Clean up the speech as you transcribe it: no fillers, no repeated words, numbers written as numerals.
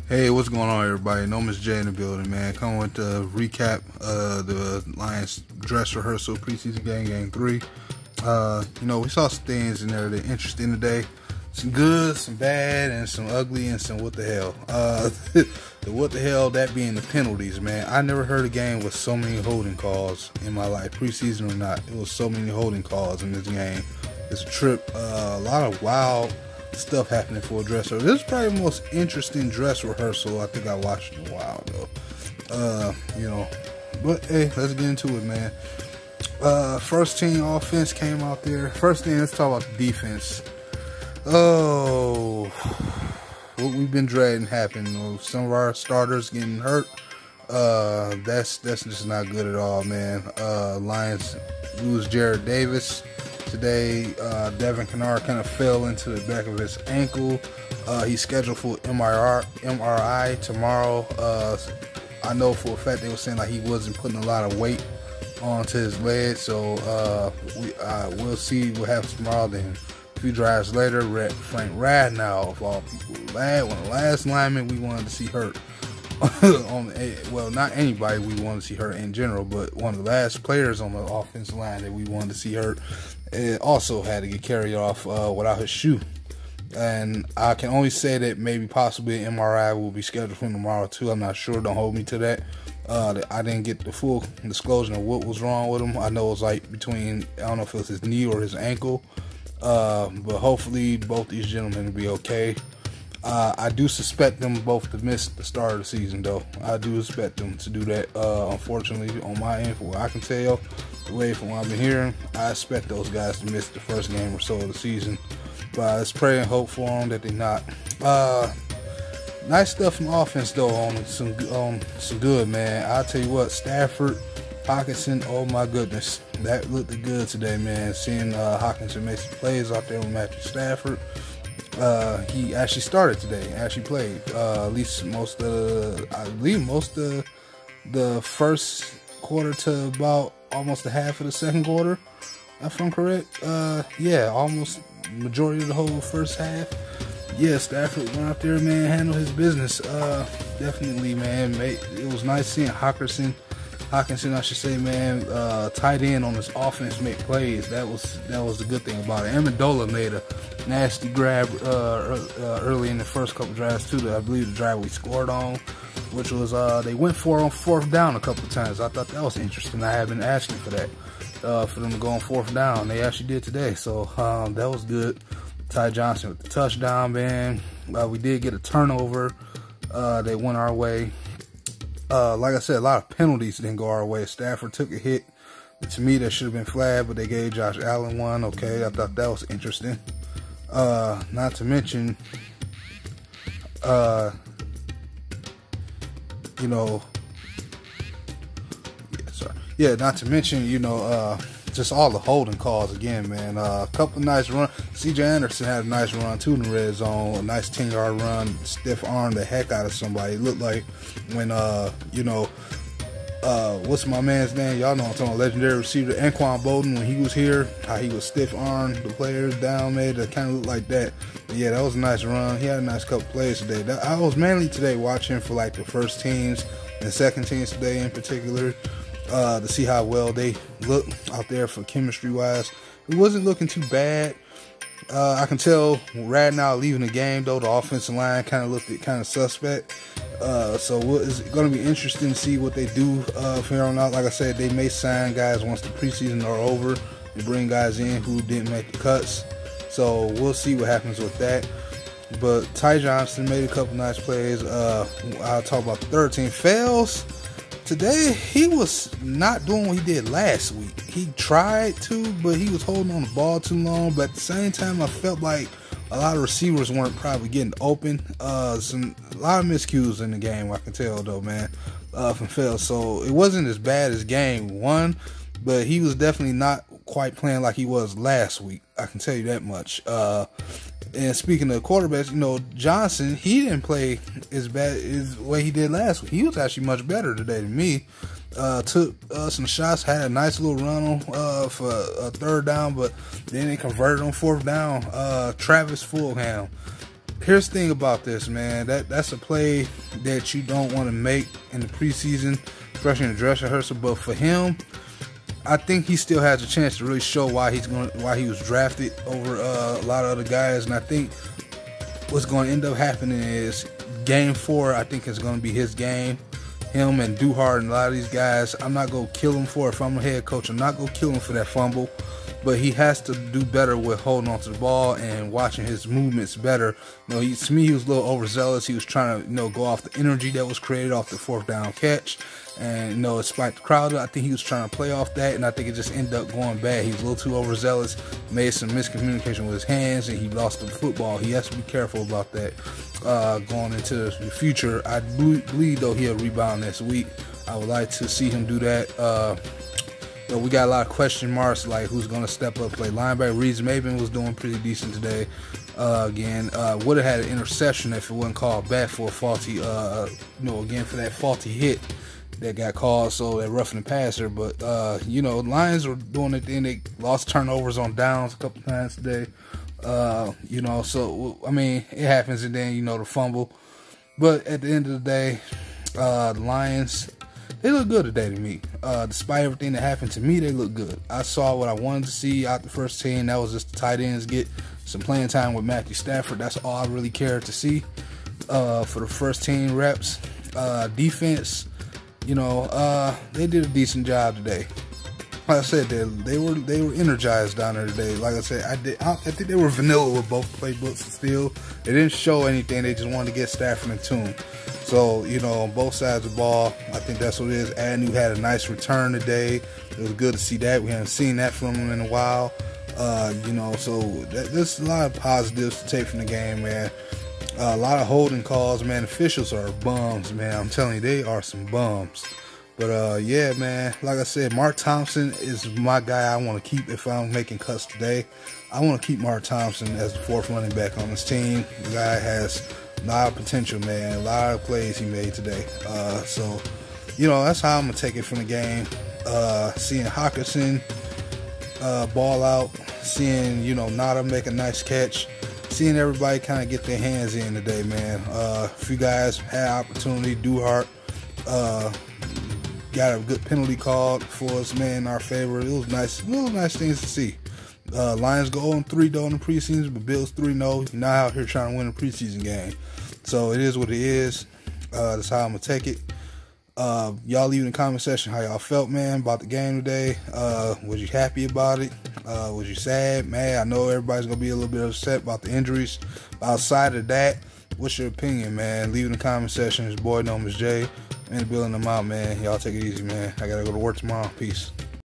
Hey, what's going on, everybody? Nomis J in the building, man. Coming with the recap the Lions dress rehearsal preseason game 3. We saw some things in there that are interesting today. Some good, some bad, and some ugly, and some what the hell. The what the hell, that being the penalties, man. I never heard a game with so many holding calls in my life, preseason or not. It was so many holding calls in this game. It's a trip. A lot of wild stuff happening for a dress rehearsal. This is probably the most interesting dress rehearsal I think I watched in a while, though. But hey, let's get into it, man. First team offense came out there. First thing, let's talk about the defense. Oh, what we've been dreading happened. Some of our starters getting hurt. That's just not good at all, man. Lions lose Jared Davis today. Devin Kennard kind of fell into the back of his ankle. He's scheduled for MRI tomorrow. I know for a fact they were saying like he wasn't putting a lot of weight onto his leg, so we'll see what happens tomorrow. Then a few drives later, Frank Radnow, of all people, one of the last linemen we wanted to see hurt. Well, not anybody we wanted to see hurt in general, but one of the last players on the offensive line that we wanted to see hurt. It also had to get carried off without his shoe. And I can only say that maybe possibly an MRI will be scheduled for him tomorrow too. I'm not sure. Don't hold me to that. I didn't get the full disclosure of what was wrong with him. I know it was like between, I don't know if it was his knee or his ankle. But hopefully both these gentlemen will be okay. I do suspect them both to miss the start of the season, though. I do expect them to do that. Unfortunately, on my end, from what I can tell, the way from what I've been hearing, I expect those guys to miss the first game or so of the season. But let's pray and hope for them that they not. Nice stuff from offense, though, on some good, man. I'll tell you what, Stafford, Hockenson, oh my goodness, that looked good today, man. Seeing Hockenson make some plays out there with Matthew Stafford. He actually started today, actually played at least most of the first quarter to about almost the half of the second quarter, if I'm correct. Yeah, almost majority of the whole first half. Yeah, Stafford went out there, man, handled his business. Definitely, man. It was nice seeing Hockenson, I should say, man, tight end on his offense make plays. That was the good thing about it. Amendola made a nasty grab early in the first couple drives too. I believe the drive we scored on, which was they went for on fourth down a couple times. I thought that was interesting. I have been asking for that, for them to go on fourth down. They actually did today, so that was good. Ty Johnson with the touchdown, man. We did get a turnover. They went our way. Like I said, a lot of penalties didn't go our way. Stafford took a hit. To me, that should have been flagged, but they gave Josh Allen one. Okay, I thought that was interesting. Not to mention, just all the holding calls again, man. A couple nice runs. C.J. Anderson had a nice run too in the red zone. A nice 10-yard run. Stiff arm the heck out of somebody. It looked like when what's my man's name? Y'all know I'm talking about, legendary receiver Anquan Bolden, when he was here, how he was stiff armed the players down, man. It kind of looked like that. But yeah, that was a nice run. He had a nice couple plays today. I was mainly today watching for like the first teams and second teams today in particular, to see how well they look out there for chemistry wise. It wasn't looking too bad. I can tell Radnow leaving the game, though. The offensive line kind of looked kind of suspect. So it's going to be interesting to see what they do from here on out. Like I said, they may sign guys once the preseason are over and bring guys in who didn't make the cuts. So we'll see what happens with that. But Ty Johnson made a couple nice plays. I'll talk about the third team. Fails. Today, he was not doing what he did last week. He tried to, but he was holding on the ball too long. But at the same time, I felt like a lot of receivers weren't probably getting open. A lot of miscues in the game, I can tell, though, man, from Phil. So it wasn't as bad as game one, but he was definitely not quite playing like he was last week. I can tell you that much. And speaking of quarterbacks, Johnson, he didn't play as bad as the way he did last week. He was actually much better today than me. Took some shots, had a nice little run on for a third down, but then they converted on fourth down. Travis Fulgham here's the thing about this, man. That's a play that you don't want to make in the preseason, especially in the dress rehearsal. But for him, I think he still has a chance to really show why he was drafted over a lot of other guys. And I think what's going to end up happening is game 4, I think, is going to be his game. Him and Duhart and a lot of these guys, I'm not going to kill him for it. If I'm a head coach, I'm not going to kill him for that fumble. But he has to do better with holding on to the ball and watching his movements better. You know, to me, he was a little overzealous. He was trying to, go off the energy that was created off the 4th down catch. And, despite the crowd, I think he was trying to play off that, and I think it just ended up going bad. He was a little too overzealous, made some miscommunication with his hands, and he lost the football. He has to be careful about that going into the future. I believe, though, he'll rebound this week. I would like to see him do that. We got a lot of question marks, like who's going to step up, play linebacker. Reese Maben was doing pretty decent today. Again, would have had an interception if it wasn't called back for a faulty, again, for that faulty hit that got called, so that roughing the passer. But, Lions were doing it then. They lost turnovers on downs a couple times today. So, I mean, it happens, and then, the fumble. But at the end of the day, the Lions, they look good today to me. Despite everything that happened to me, they look good. I saw what I wanted to see out the first team. That was just the tight ends get some playing time with Matthew Stafford. That's all I really cared to see for the first team reps. Defense, they did a decent job today. Like I said, they were energized down there today. Like I said, I think they were vanilla with both playbooks still. They didn't show anything. They just wanted to get Stafford in tune. So, on both sides of the ball, I think that's what it is. Agnew had a nice return today. It was good to see that. We haven't seen that from him in a while. So there's a lot of positives to take from the game, man. A lot of holding calls, man. Officials are bums, man. I'm telling you, they are some bums. But, yeah, man, like I said, Mark Thompson is my guy I want to keep if I'm making cuts today. I want to keep Mark Thompson as the 4th running back on this team. The guy has a lot of potential, man. A lot of plays he made today. So, that's how I'm going to take it from the game. Seeing Hawkinson ball out. Seeing, Nada make a nice catch. Seeing everybody kind of get their hands in today, man. A few guys had opportunity. Duhart got a good penalty called for us, man, in our favor. It was nice, little nice things to see. Lions go 0-3 though in the preseason, but Bills 3-0. You're not out here trying to win a preseason game. So it is what it is. That's how I'm going to take it. Y'all leave in the comment section how y'all felt, man, about the game today. Was you happy about it? Was you sad, mad? I know everybody's going to be a little bit upset about the injuries. Outside of that, what's your opinion, man? Leave in the comment section. It's boy Nomis J. In the building, I'm out, man. Y'all take it easy, man. I got to go to work tomorrow. Peace.